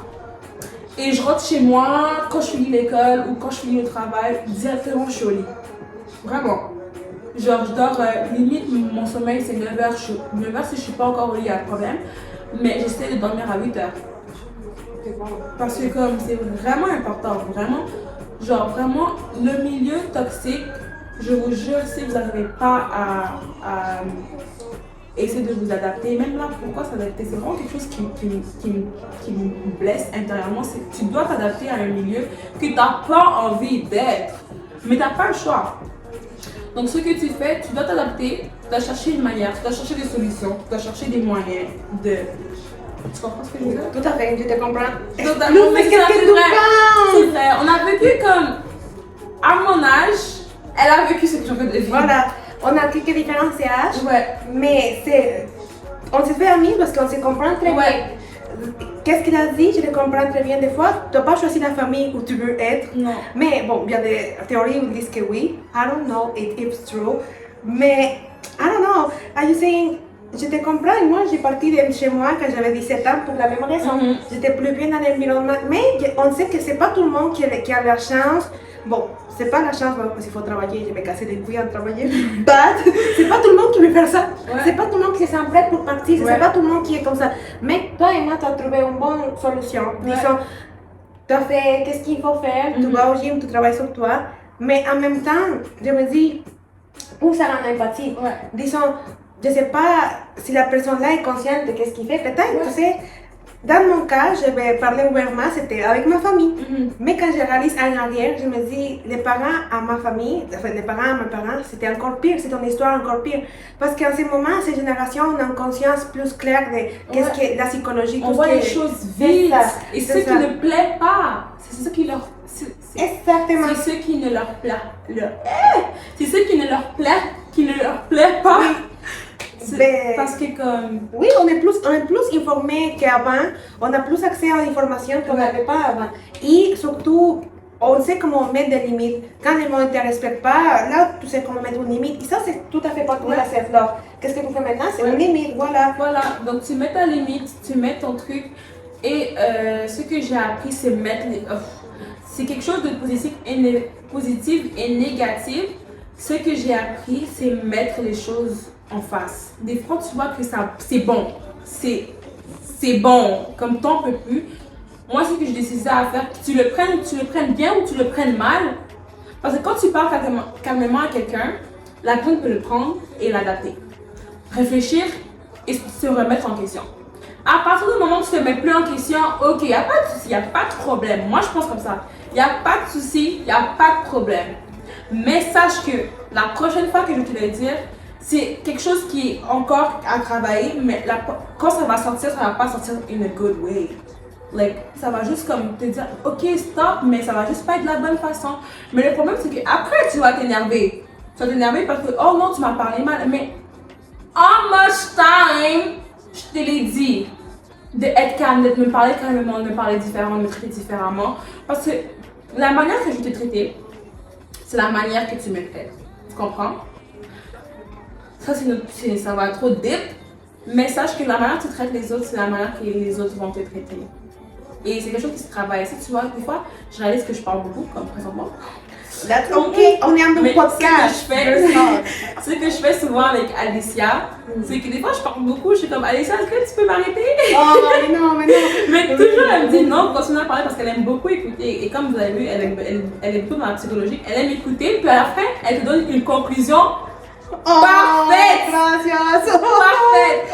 Et je rentre chez moi, quand je finis l'école ou quand je finis le travail, directement je suis au lit. Vraiment. Genre, je dors, limite, mon sommeil c'est 9h. 9h, si je suis pas encore au lit, il y a un problème. Mais j'essaie de dormir à 8h. Parce que comme c'est vraiment important, vraiment, genre vraiment, le milieu toxique, je vous jure, si vous n'arrivez pas à essayer de vous adapter, même là, pourquoi s'adapter? C'est vraiment quelque chose qui me blesse intérieurement, c'est que tu dois t'adapter à un milieu que tu n'as pas envie d'être, mais tu n'as pas le choix. Donc ce que tu fais, tu dois t'adapter, tu dois chercher une manière, tu dois chercher des solutions, tu dois chercher des moyens de... Tu comprends ce que je veux dire? Tout à fait, je te comprends. Totalement, mais c'est vrai. On a vécu comme... À mon âge, elle a vécu ce que je veux de vivre. Voilà, on a quelques différences d'âge, Ouais. mais c'est... On se fait amis parce qu'on se comprend très bien. Qu'est-ce qu'il a dit? Je le comprends très bien. Des fois, tu n'as pas choisi la famille où tu veux être. Non. Mais bon, il y a des théories qui disent que oui. I don't know if it's true. Mais, I don't know. Are you saying... Je te comprends, et moi j'ai parti de chez moi quand j'avais 17 ans pour la même raison. J'étais plus bien dans l'environnement. Mais on sait que c'est pas tout le monde qui a la chance. Bon, c'est pas la chance parce qu'il faut travailler, je vais casser les couilles en travaillant. But, c'est pas tout le monde qui veut faire ça. Ouais. C'est pas tout le monde qui se sent prêt pour partir. Ouais. C'est pas tout le monde qui est comme ça. Mais toi et moi, tu as trouvé une bonne solution. Ouais. Disons, tu as fait qu'est-ce qu'il faut faire, tu vas au gym, tu travailles sur toi. Mais en même temps, je me dis, où ça rend empathie. Ouais. Disons, je sais pas si la personne là est consciente de qu'est-ce qu'il fait. Peut-être, tu sais, dans mon cas, je vais parler ouvertement, c'était avec ma famille. Mais quand je réalise en arrière, je me dis, les parents à ma famille, enfin les parents à mes parents, c'était encore pire, c'est une histoire encore pire. Parce qu'en ce moment, ces générations ont une conscience plus claire de qu'est-ce que la psychologie. On voit les choses vite. Et ce qui ne plaît pas, c'est ce qui leur... Exactement. C'est ce qui ne leur plaît. C'est ce qui ne leur plaît, qui ne leur plaît pas. Parce que comme... Oui, on est plus informés qu'avant. On a plus accès à l'information qu'on n'avait pas avant. Et surtout, on sait comment mettre des limites. Quand les gens ne te respectent pas, là, tu sais comment mettre une limite. Et ça, c'est tout à fait partie de la self-love. Qu'est-ce que tu fais maintenant? C'est une limite, voilà. Voilà, donc tu mets ta limite, tu mets ton truc. Et ce que j'ai appris, c'est mettre les... c'est quelque chose de positif et négatif. Ce que j'ai appris, c'est mettre les choses en face. Des fois, tu vois que ça, c'est bon. C'est bon. Comme t'en peux plus. Moi, ce que j'ai décidé à faire, que tu le prennes bien ou tu le prennes mal. Parce que quand tu parles calmement à quelqu'un, la personne peut le prendre et l'adapter. Réfléchir et se remettre en question. À partir du moment où tu ne te mets plus en question, ok, il n'y a pas de souci, il n'y a pas de problème. Moi, je pense comme ça. Il n'y a pas de souci, il n'y a pas de problème. Mais sache que la prochaine fois que je te le dire, c'est quelque chose qui est encore à travailler, mais quand ça va sortir, ça ne va pas sortir in a good way. Like, ça va juste comme te dire, ok, stop, mais ça va juste pas être de la bonne façon. Mais le problème, c'est qu'après, tu vas t'énerver. Tu vas t'énerver parce que, oh non, tu m'as parlé mal. Mais, how much time, je te l'ai dit, d'être calme, de me parler calmement, de me parler différemment, de me traiter différemment. Parce que la manière que je t'ai traité, c'est la manière que tu me traites. Tu comprends? Ça va trop deep. Mais sache que la manière que tu traites les autres, c'est la manière que les autres vont te traiter. Et c'est quelque chose qui se travaille. Si tu vois, des fois, je réalise que je parle beaucoup, comme présentement. That's okay. On est en Mais podcast. Ce que je fais souvent avec Alicia, c'est que des fois, je parle beaucoup. Je suis comme, Alicia, est-ce que tu peux m'arrêter? Oh, mais non. Mais toujours, elle me dit non, continue à parler parce qu'elle aime beaucoup écouter. Et comme vous avez vu, elle est beaucoup dans la psychologie. Elle aime écouter, puis à la fin, elle te donne une conclusion parfaite! Gracias! Parfaite!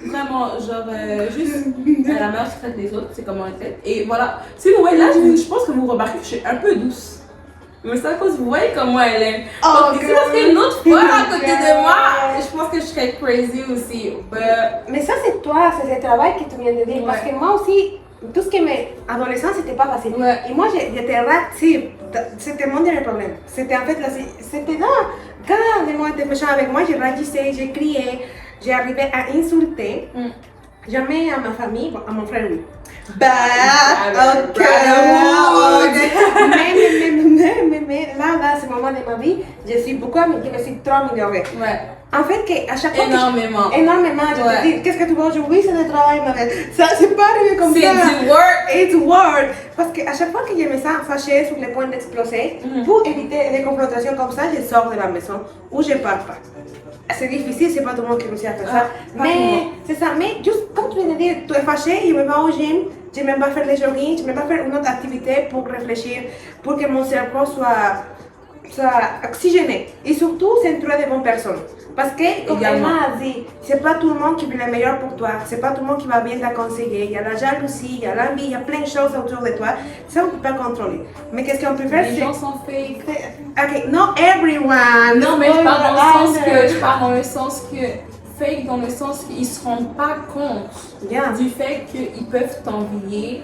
Vraiment, genre, juste la manière qui traite les autres, c'est comment elle traite. Et voilà, si vous voyez là, je pense que vous remarquez que je suis un peu douce. Mais c'est à cause, vous voyez comment elle est. Oh, donc, si parce qu'une autre fois à côté de moi, je pense que je serais crazy aussi. Mais ça, c'est toi, c'est le travail que tu viens de dire. Parce que moi aussi, tout ce qui m'est adolescent, c'était pas facile. Et moi, j'étais réactive. C'était mon dernier problème. C'était en fait, c'était là. Quand les gens étaient méchants avec moi, je réagissais, je criais. J'arrivais à insulter, jamais à ma famille, à mon frère, oui. Ok. Mais là, ce moment de ma vie, je suis beaucoup, je me suis trop améliorée. Ouais. En fait, à chaque fois. Énormément. Énormément. Je te dis, qu'est-ce que tu vois aujourd'hui? C'est le travail, ma belle. Ça, c'est pas arrivé comme ça. C'est du work. It's work. Parce qu'à chaque fois que je me sens fâchée sur le point d'exploser, pour éviter les confrontations comme ça, je sors de la maison ou je pars pas. C'est difficile, c'est pas tout le monde qui réussit à faire ça. Mais c'est ça. Mais juste comme tu viens de dire, tu es fâché, je me vais au gym, je ne vais pas faire les jogging, je ne vais pas faire une autre activité pour réfléchir, pour que mon cerveau soit oxygéné. Et surtout, s'entourer de bonnes personnes. Parce que, comme Emma a dit, c'est pas tout le monde qui veut le meilleur pour toi, c'est pas tout le monde qui va bien t'acconseiller. Il y a la jalousie, il y a l'envie, il y a plein de choses autour de toi. Ça, on ne peut pas contrôler. Mais qu'est-ce qu'on peut faire? Les gens sont fake. Ok, not everyone. Non, mais je parle dans le sens que fake dans le sens qu'ils ne se rendent pas compte du fait qu'ils peuvent t'envier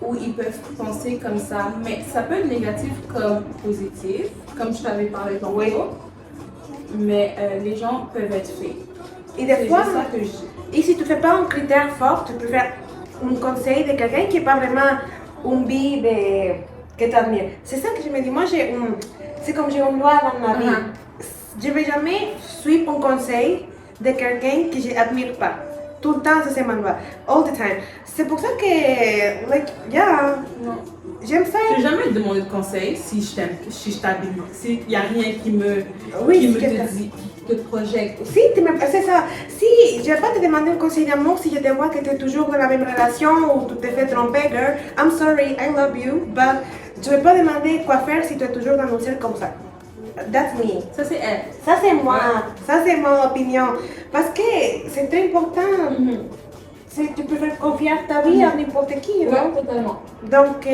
ou ils peuvent penser comme ça. Mais ça peut être négatif comme positif, comme je t'avais parlé tantôt. Mais les gens peuvent être fake. Et des fois, c'est ça que je dis. Et si tu ne fais pas un critère fort, tu peux faire un conseil de quelqu'un qui n'est pas vraiment un bi que tu admires. C'est ça que je me dis. Moi, c'est comme j'ai une loi dans ma vie. Je ne vais jamais suivre un conseil de quelqu'un que je n'admire pas. Tout le temps, ça c'est ma loi. All the time. C'est pour ça que, Non. J'aime ça. Je n'ai jamais demandé de conseil si je t'aime, si je t'habille. S'il n'y a rien qui me te projette. Si, c'est ça. Si je ne vais pas te demander un conseil d'amour si je te vois que tu es toujours dans la même relation ou tu te fais tromper, girl. I'm sorry, I love you, but je ne vais pas demander quoi faire si tu es toujours dans un cercle comme ça. That's me. Ça c'est elle. Ça c'est moi. Ça c'est mon opinion. Parce que c'est très important. Tu peux faire confiance ta vie à n'importe qui, non? Ouais, totalement. Donc,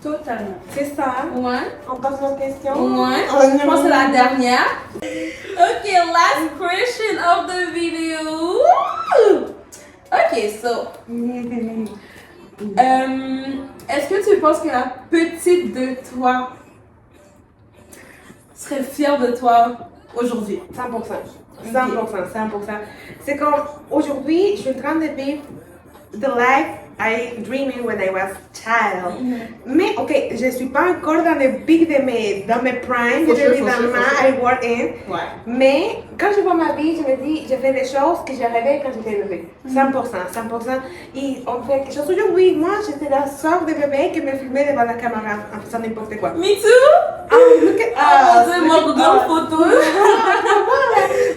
Totalement. c'est ça. Ouais. On passe aux questions. Ouais. Je pense que c'est la dernière. Ok, last question of the video. Ok, so. Est-ce que tu penses que la petite de toi serait fière de toi aujourd'hui? 100%. 100%. C'est comme aujourd'hui, je suis en train de vivre the life I dreamed when I was child. Mais ok, je suis pas encore dans le pic de dans mes primes, évidemment, I work in. Ouais. Mais quand je vois ma vie, je me dis, je fais des choses que j'ai rêvé quand j'étais bébé. 100%. Et on fait quelque chose aujourd'hui. Moi, j'étais la sorte de bébé qui me filmait devant la caméra en faisant n'importe quoi. Me too! Look at Ah, us. c'est mon Google photo.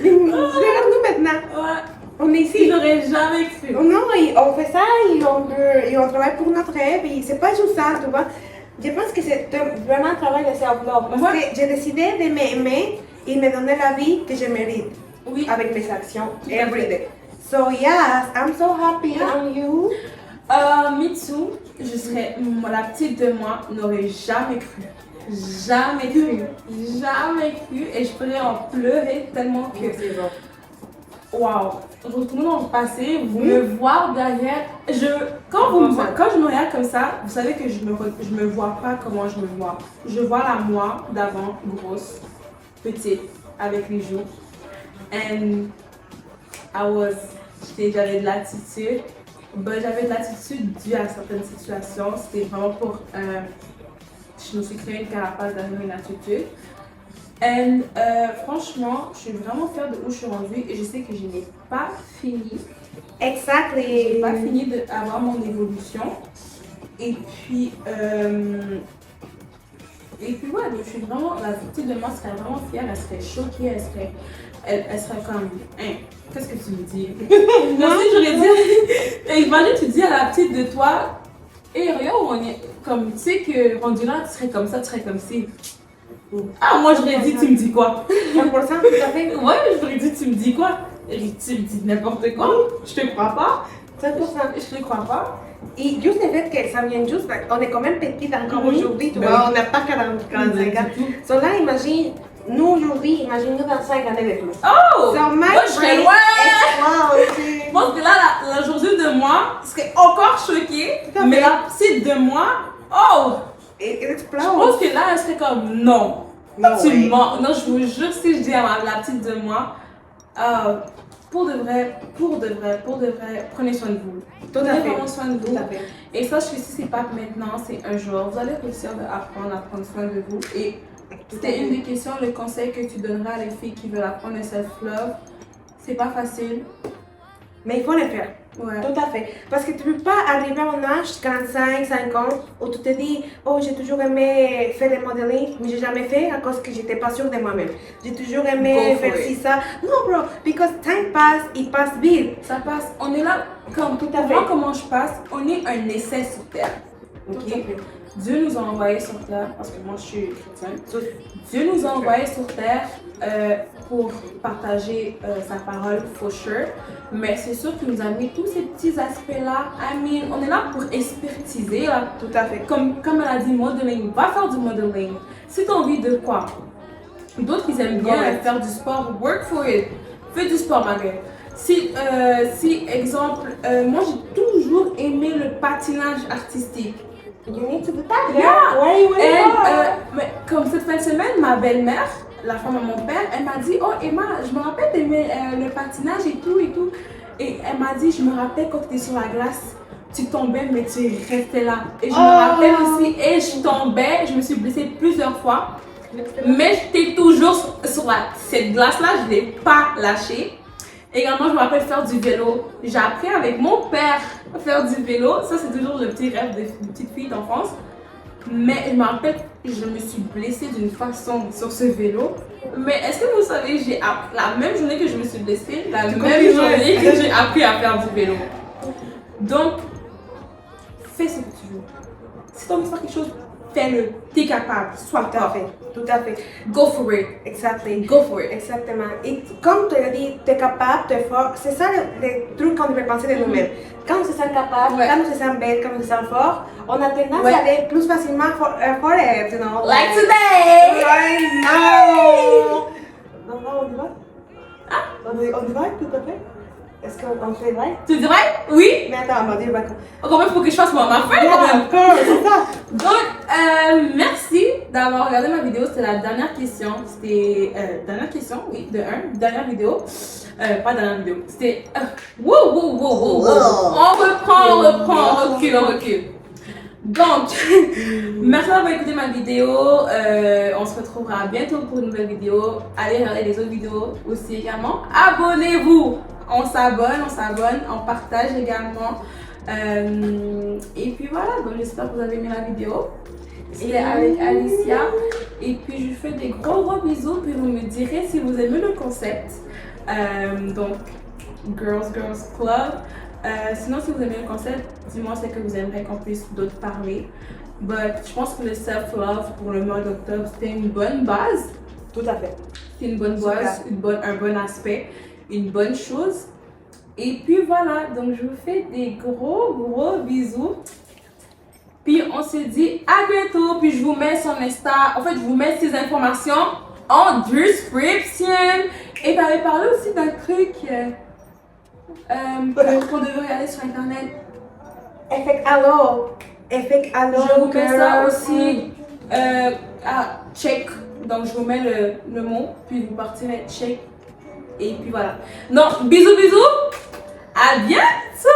Regarde-nous maintenant. Ouais. On est ici. Je n'aurais jamais cru. Non, on fait ça et on travaille pour notre rêve et c'est pas juste ça, tu vois. Je pense que c'est vraiment un travail de self-love parce que j'ai décidé de m'aimer et me donner la vie que je mérite avec mes actions every day. So yes, I'm so happy on you. Me too, je serais, la petite de moi n'aurait jamais cru. Jamais cru et je pourrais en pleurer tellement que... Waouh! Retournons dans le passé, vous me voir derrière. Quand je me regarde comme ça, vous savez que je me vois pas comment je me vois. Je vois la moi d'avant, grosse, petite, avec les joues. And j'avais de l'attitude. J'avais de l'attitude due à certaines situations. C'était vraiment pour. Je me suis créé une carapace derrière une attitude. Et franchement, je suis vraiment fière de où je suis rendue et je sais que je n'ai pas fini. Exactly. Je n'ai pas fini d'avoir mon évolution. Et puis ouais, donc je suis vraiment, la petite de moi serait vraiment fière, elle serait choquée, elle serait comme, hein, qu'est-ce que tu me dis? Moi aussi j'aurais dit, imagine tu dis à la petite de toi, et regarde où on est, comme, tu sais que rendu là, tu serais comme ça, tu serais comme ci. Ah, moi j'aurais dit, tu me dis quoi? 100%, tout à fait. Ouais, j'aurais dit, tu me dis quoi? Tu me dis n'importe quoi, je te crois pas. 100%. Je te crois pas. Et juste le fait que ça vient juste, on est quand même petite encore aujourd'hui, tu vois, on n'a pas 45 ans. So là, imagine, nous aujourd'hui, imagine-nous dans 5 années de plus. Oh! So my Moi, je serais brain ouais! Je pense que là, la journée de moi serait encore choquée, mais la petite de moi, oh! It Je explode. pense que là, elle serait comme non. No Tu way. mens. Non, je vous jure, si je dis à la petite de moi, pour de vrai, prenez soin de vous. Tout à Prenez fait. vraiment soin de vous. Tout à fait. Et ça, je sais si c'est pas maintenant, c'est un jour. Vous allez réussir à prendre soin de vous. Et c'était une des questions, le conseil que tu donneras à les filles qui veulent apprendre le self-love. C'est pas facile. Mais il faut le faire. Ouais. Tout à fait. Parce que tu ne peux pas arriver à un âge, 45, 50, où tu te dis, oh, j'ai toujours aimé faire le modeling, mais j'ai jamais fait à cause que j'étais pas sûre de moi-même. J'ai toujours aimé faire ci, ça. Non, bro, because time pass, il passe vite. Ça passe. On est là, comme Tout à fait. moi, comment je passe, on est un essai sur Terre. Tout à Ok? fait. Dieu nous a envoyés sur Terre, parce que moi je suis chrétienne. Dieu nous a envoyés sur Terre pour partager sa parole, for sure. Mais c'est sûr qu'il nous a mis tous ces petits aspects-là. I mean, on est là pour expertiser. Là. Tout à fait. Comme elle a dit, modeling, va faire du modeling. Si tu as envie de quoi? D'autres qui aiment bien faire du sport, work for it. Fais du sport, ma gueule. Si, exemple, moi j'ai toujours aimé le patinage artistique. You need to do that. Yeah. Ouais. Mais comme cette fin de semaine, ma belle-mère, la femme de mon père, elle m'a dit, oh Emma, je me rappelle d'aimer le patinage et tout. Et elle m'a dit, je me rappelle quand tu étais sur la glace, tu tombais mais tu restais là. Et je me rappelle aussi, et je tombais, je me suis blessée plusieurs fois. Mais j'étais toujours sur cette glace-là, je ne l'ai pas lâchée. Également, je me rappelle faire du vélo. J'ai appris avec mon père à faire du vélo. Ça, c'est toujours le petit rêve de petite fille d'enfance. Mais je me rappelle, je me suis blessée d'une façon sur ce vélo. Mais est-ce que vous savez, j'ai appris, la même journée que je me suis blessée, la même journée que j'ai appris à faire du vélo. Donc, fais ce que tu veux. Si tu as envie de faire quelque chose, fais-le. T'es capable. Sois fort. Tout à fait. Go for it. Exactly. Go for it. Exactement. Et comme tu as dit, tu es capable, tu es fort. C'est ça le truc qu'on devrait penser de nous-mêmes. Quand on se sent capable, quand on se sent belle, quand on se sent fort, on a tendance à aller plus facilement for it, you know. Like today! Right now! On y va? On y va, tout à fait? Est-ce qu'on fait vrai? Tu dirais? Oui? Mais attends, on va dire Quand même, il faut que je fasse ma fin quand même. Encore, c'est ça. Donc, merci d'avoir regardé ma vidéo. C'était la dernière question. C'était dernière question, oui, de 1. Dernière vidéo. Pas dernière vidéo. C'était. Wow. On reprend, on recule. Donc, merci d'avoir écouté ma vidéo. On se retrouvera bientôt pour une nouvelle vidéo. Allez regarder les autres vidéos aussi également. Abonnez-vous. On s'abonne, on partage également. Et puis voilà, donc j'espère que vous avez aimé la vidéo. C'était avec Alicia. Et puis je vous fais des gros bisous. Puis vous me direz si vous aimez le concept. Donc, Girls Club. Sinon, si vous aimez le concept, dis-moi c'est que vous aimeriez qu'on puisse d'autres parler. But je pense que le self-love pour le mois d'octobre, c'était une bonne base. Tout à fait. C'est une bonne base, un bon aspect, une bonne chose. Et puis voilà, donc je vous fais des gros bisous. Puis on se dit à bientôt. Puis je vous mets son Insta. En fait, je vous mets ces informations en description. Et tu avais parlé aussi d'un truc qu'on devrait aller sur internet. Effect Allo. Je vous mets ça aussi à check. Donc je vous mets le mot. Puis vous partirez check. Et puis voilà. Donc bisous. À bientôt.